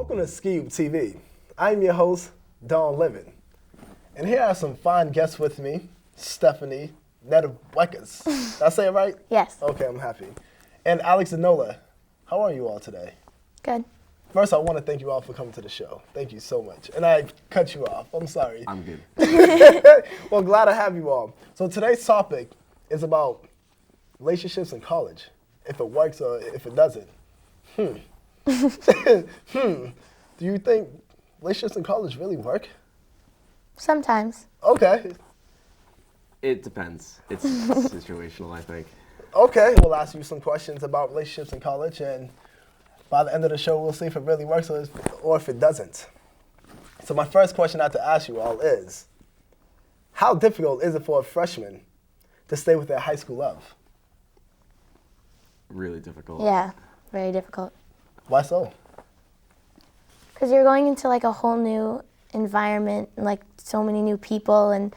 Welcome to Skiiyoop TV. I'm your host, Don Livin. And here are some fine guests with me, Stephanie Nedzweckas. Did I say it right? Yes. Okay, I'm happy. And Alex Dinola. How are you all today? Good. First, I want to thank you all for coming to the show. Thank you so much. And I cut you off. I'm sorry. I'm good. Well, glad to have you all. So today's topic is about relationships in college. If it works or if it doesn't. Do you think relationships in college really work? Sometimes. Okay. It depends. It's situational, I think. Okay, we'll ask you some questions about relationships in college, and by the end of the show, we'll see if it really works or if it doesn't. So my first question I have to ask you all is, how difficult is it for a freshman to stay with their high school love? Really difficult. Yeah, very difficult. Why so? Because you're going into like a whole new environment, and like so many new people, and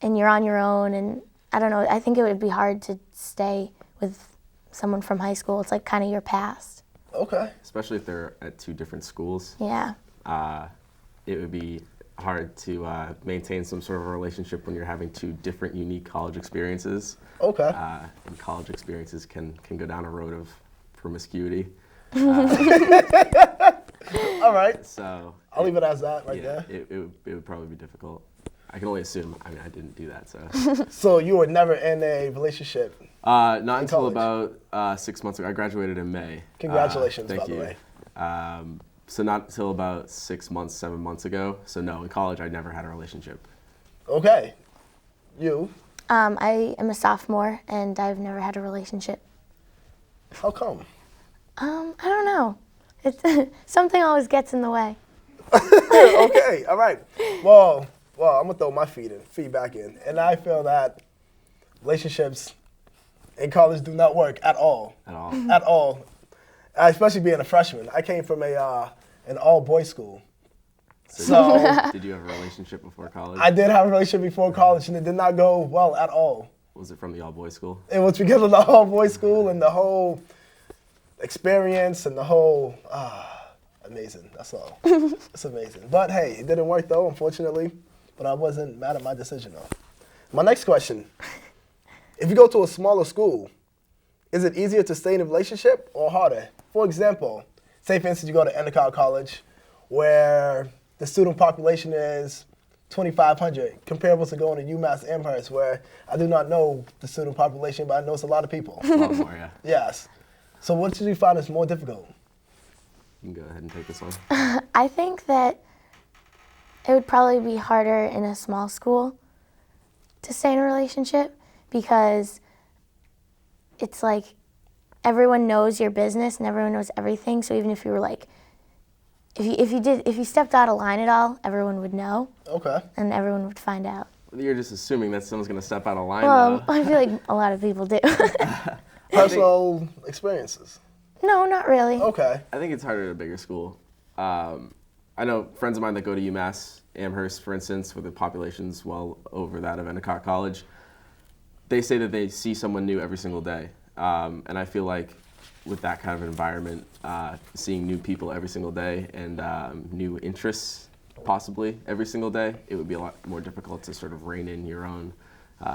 you're on your own, and I don't know, I think it would be hard to stay with someone from high school. It's like kind of your past. Okay. Especially if they're at two different schools. Yeah. It would be hard to maintain some sort of a relationship when you're having two different unique college experiences. Okay. And college experiences can go down a road of promiscuity. All right. So I'll leave it as that right yeah, there. it would probably be difficult. I can only assume. I mean, I didn't do that, so. So you were never in a relationship? Not until college? about 6 months ago. I graduated in May. Congratulations, thank by the you. way. So not until about 6 months, 7 months ago. So no, in college I never had a relationship. Okay. You? I am a sophomore, and I've never had a relationship. How come? I don't know. It's something always gets in the way. Okay, all right. Well, I'm gonna throw my feedback in, and I feel that relationships in college do not work at all. At all. At all. Especially being a freshman. I came from an all-boys school. So Did you have a relationship before college? I did have a relationship before college, and it did not go well at all. Was it from the all-boys school? It was because of the all-boys school and the whole experience and the whole, amazing, that's all. It's amazing. But hey, it didn't work though, unfortunately. But I wasn't mad at my decision though. My next question, if you go to a smaller school, is it easier to stay in a relationship or harder? For example, say for instance you go to Endicott College where the student population is 2,500, comparable to going to UMass Amherst where I do not know the student population, but I know it's a lot of people. A lot more, yeah. Yes. So what did you find is more difficult? You can go ahead and take this one. I think that it would probably be harder in a small school to stay in a relationship because it's like everyone knows your business and everyone knows everything. So even if you were like, if you stepped out of line at all, everyone would know. Okay. And everyone would find out. You're just assuming that someone's going to step out of line. Well, I feel like a lot of people do. Personal experiences? No, not really. Okay. I think it's harder at a bigger school. I know friends of mine that go to UMass Amherst, for instance, where the population's well over that of Endicott College. They say that they see someone new every single day. And I feel like with that kind of environment, seeing new people every single day and new interests possibly every single day, it would be a lot more difficult to sort of rein in your own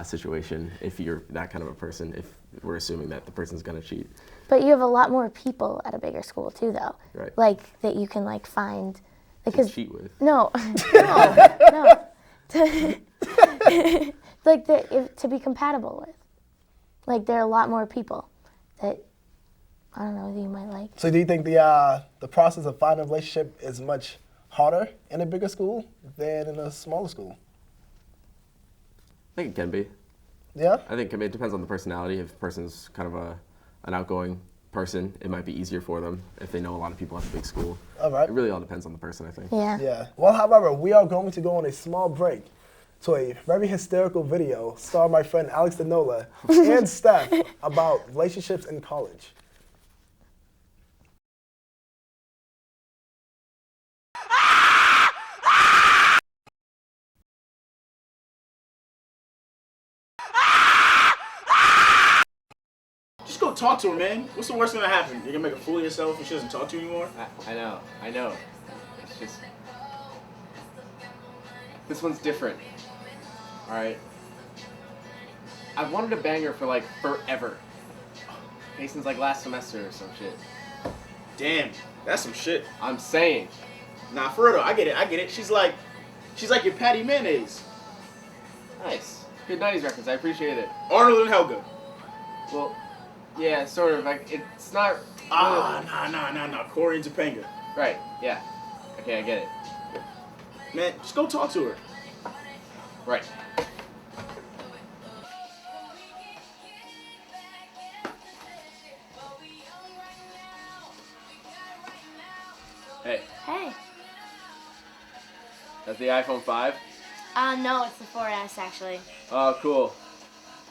situation if you're that kind of a person, if we're assuming that the person's going to cheat. But you have a lot more people at a bigger school too, though. Right. Like that you can like find. To cheat with. No, no. Like to be compatible with. Like there are a lot more people that I don't know that you might like. So do you think the process of finding a relationship is much harder in a bigger school than in a smaller school? I think it can be. Yeah? I think it depends on the personality. If a person's kind of an outgoing person, it might be easier for them if they know a lot of people at the big school. All right. It really all depends on the person, I think. Yeah. Yeah. Well, however, we are going to go on a small break to a very hysterical video starring my friend Alex Dinola and Steph about relationships in college. Just go go talk to her, man. What's the worst gonna happen? You're gonna make a fool of yourself and she doesn't talk to you anymore? I know. It's just... This one's different. Alright? I've wanted to bang her for, like, forever. Okay, since, like, last semester or some shit. Damn, that's some shit. I'm saying. Nah, for real though, I get it. She's like your Patty Mayonnaise. Nice. Good 90s reference, I appreciate it. Arnold and Helga. Well, yeah, sort of. Like, it's not... Nah. Corey and Topanga. Right, yeah. Okay, I get it. Man, just go talk to her. Right. Hey, Hey. that's the iPhone 5? No, it's the 4S actually. Oh, cool.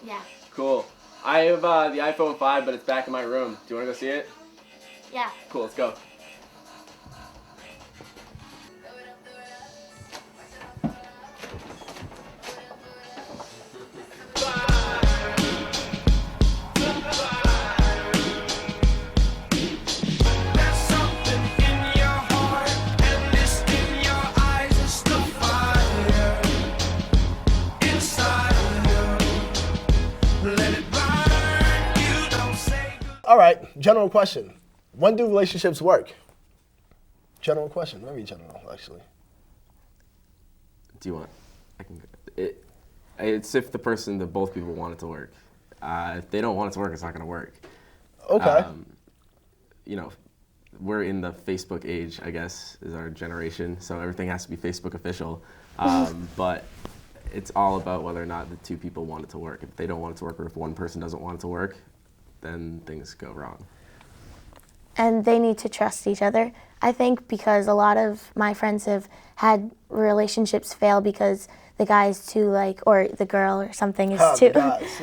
Yeah. Cool. I have the iPhone 5, but it's back in my room. Do you want to go see it? Yeah. Cool, let's go. All right, general question. When do relationships work? General question, very general, actually. Do you want? I can. It's if both people want it to work. If they don't want it to work, it's not going to work. Okay. You know, we're in the Facebook age, I guess, is our generation. So everything has to be Facebook official. But it's all about whether or not the two people want it to work. If they don't want it to work, or if one person doesn't want it to work, then things go wrong. And they need to trust each other, I think, because a lot of my friends have had relationships fail because the guy's too, like, or the girl or something is too,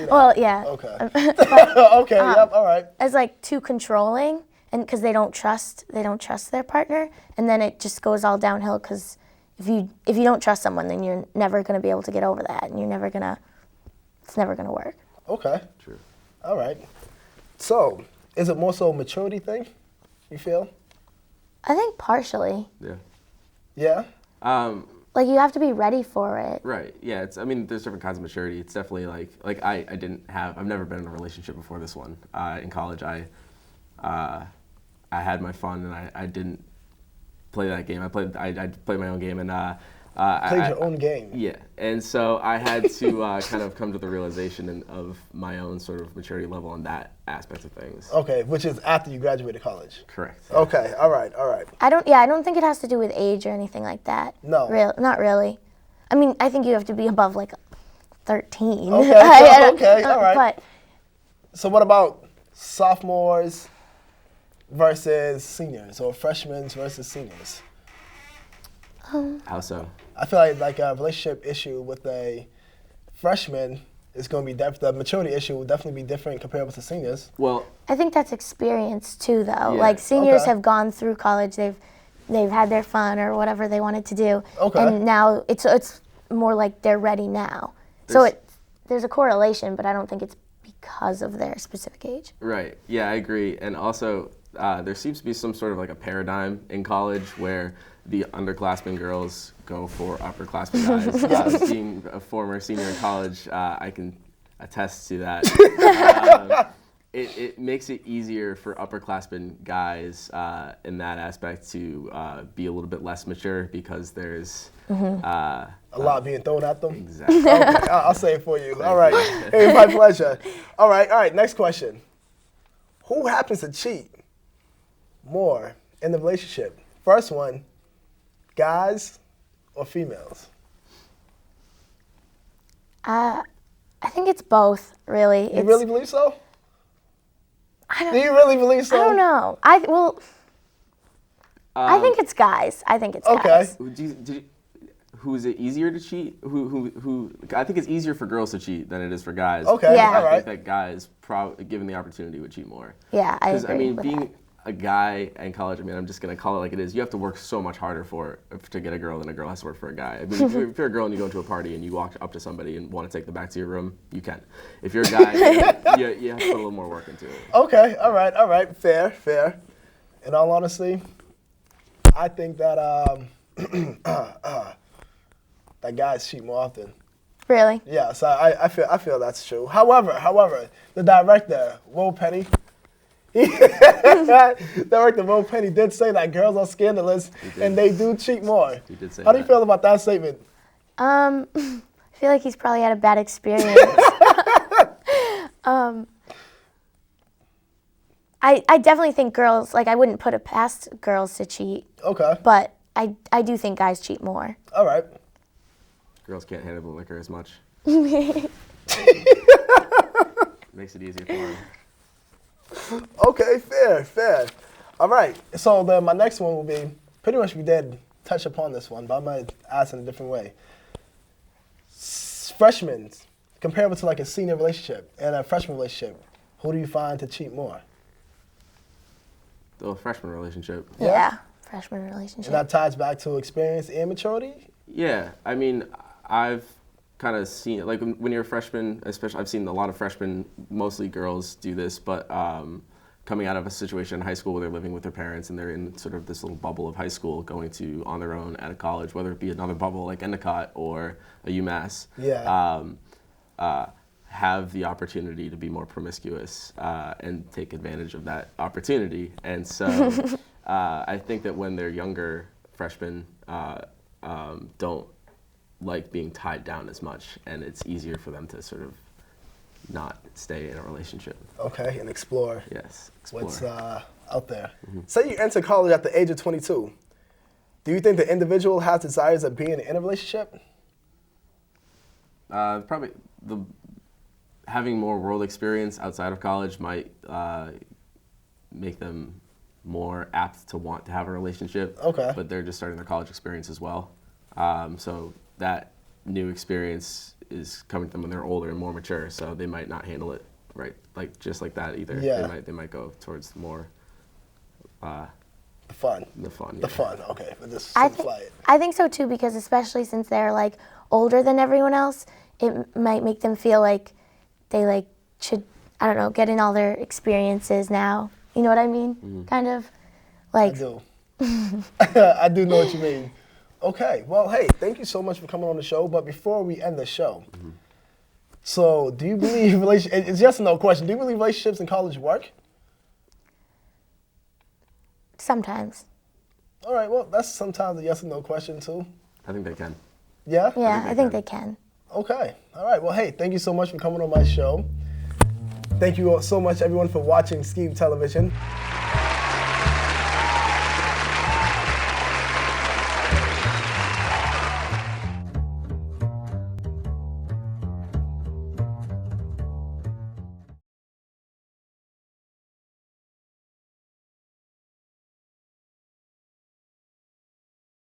well, yeah. Okay. Okay, yep, all right. As like too controlling, and because they don't trust their partner, and then it just goes all downhill because if you don't trust someone, then you're never going to be able to get over that, and it's never going to work. Okay. True. All right. So, is it more so a maturity thing, you feel? I think partially. Yeah. Yeah? Like, you have to be ready for it. Right. Yeah. There's different kinds of maturity. It's definitely like I've never been in a relationship before this one. In college, I had my fun and I didn't play that game. I played my own game and Played your own game. Yeah. And so I had to kind of come to the realization of my own sort of maturity level on that aspect of things. Okay, which is after you graduated college. Correct. Okay, all right. I don't think it has to do with age or anything like that. No. Not really. I mean, I think you have to be above like 13. Okay, okay, all right. But So what about sophomores versus seniors, or freshmen versus seniors? How so? I feel like a relationship issue with a freshman is going to be the maturity issue will definitely be different compared with the seniors. Well, I think that's experience too, though. Yeah. Like seniors Okay. have gone through college, they've had their fun or whatever they wanted to do, Okay. and now it's more like they're ready now. There's a correlation, but I don't think it's because of their specific age. right. Yeah, I agree. And also, there seems to be some sort of like a paradigm in college where the underclassmen girls go for upperclassmen guys. Being a former senior in college, I can attest to that. It makes it easier for upperclassmen guys in that aspect to be a little bit less mature because there's A lot being thrown at them. exactly. Okay, I'll say it for you. All right. Hey, my pleasure. All right. Next question. Who happens to cheat more in the relationship? First one, guys or females? I think it's both, really. You really believe so? I Do you really believe so? don't know. I think it's guys. I think it's Okay. guys. Who is it easier to cheat? Who? I think it's easier for girls to cheat than it is for guys. Okay, Yeah. all I right. think that guys, given the opportunity, would cheat more. Yeah, I Because agree I mean, with that. a guy in college, I mean, I'm just gonna call it like it is. You have to work so much harder to get a girl than a girl has to work for a guy. I mean, if you're a girl and you go into a party and you walk up to somebody and want to take them back to your room, you can. If you're a guy, you have to put a little more work into it. Okay, all right, fair. In all honesty, I think that that guys cheat more often. Really? Yeah, so I feel that's true. However, the director, Will Penny, director Will Penny did say that girls are scandalous and they do cheat more. He did say How do you feel about that statement? I feel like he's probably had a bad experience. I definitely think girls, like, I wouldn't put it past girls to cheat, Okay. but I do think guys cheat more. All right. Girls can't handle the liquor as much. Makes it easier for them. Okay, fair. All right. So then my next one will be, pretty much we did touch upon this one, but I might ask in a different way. Freshmen, comparable to like a senior relationship and a freshman relationship, who do you find to cheat more? The freshman relationship. Yeah, freshman relationship. And that ties back to experience and maturity? Yeah, I mean, I've kind of seen it. Like when you're a freshman, especially, I've seen a lot of freshmen, mostly girls, do this, but coming out of a situation in high school where they're living with their parents and they're in sort of this little bubble of high school, going to on their own at a college, whether it be another bubble like Endicott or a UMass. Yeah. Have the opportunity to be more promiscuous and take advantage of that opportunity. And so I think that when they're younger, freshmen don't like being tied down as much, and it's easier for them to sort of not stay in a relationship. Okay, and explore. Yes, explore. What's out there. Say you enter college at the age of 22. Do you think the individual has desires of being in a relationship? Probably having more world experience outside of college might make them more apt to want to have a relationship. Okay. But they're just starting their college experience as well. So that new experience is coming to them when they're older and more mature, so they might not handle it right, like just like that either. Yeah. They might go towards more The fun. the fun. The yeah. fun, okay. But just I simplify it. think so too, because especially since they're like older than everyone else, it might make them feel like they like should, I don't know, get in all their experiences now. You know what I mean? Kind of I like. do. I do know what you mean. Okay, well, hey, thank you so much for coming on the show. But before we end the show, so do you believe it's yes or no question. Do you believe relationships in college work? Sometimes. All right, well, that's sometimes a yes or no question too. I think they can. Yeah? Yeah, I think they they can. Okay. All right. Well, hey, thank you so much for coming on my show. Thank you all so much, everyone, for watching Skiiyoop Television.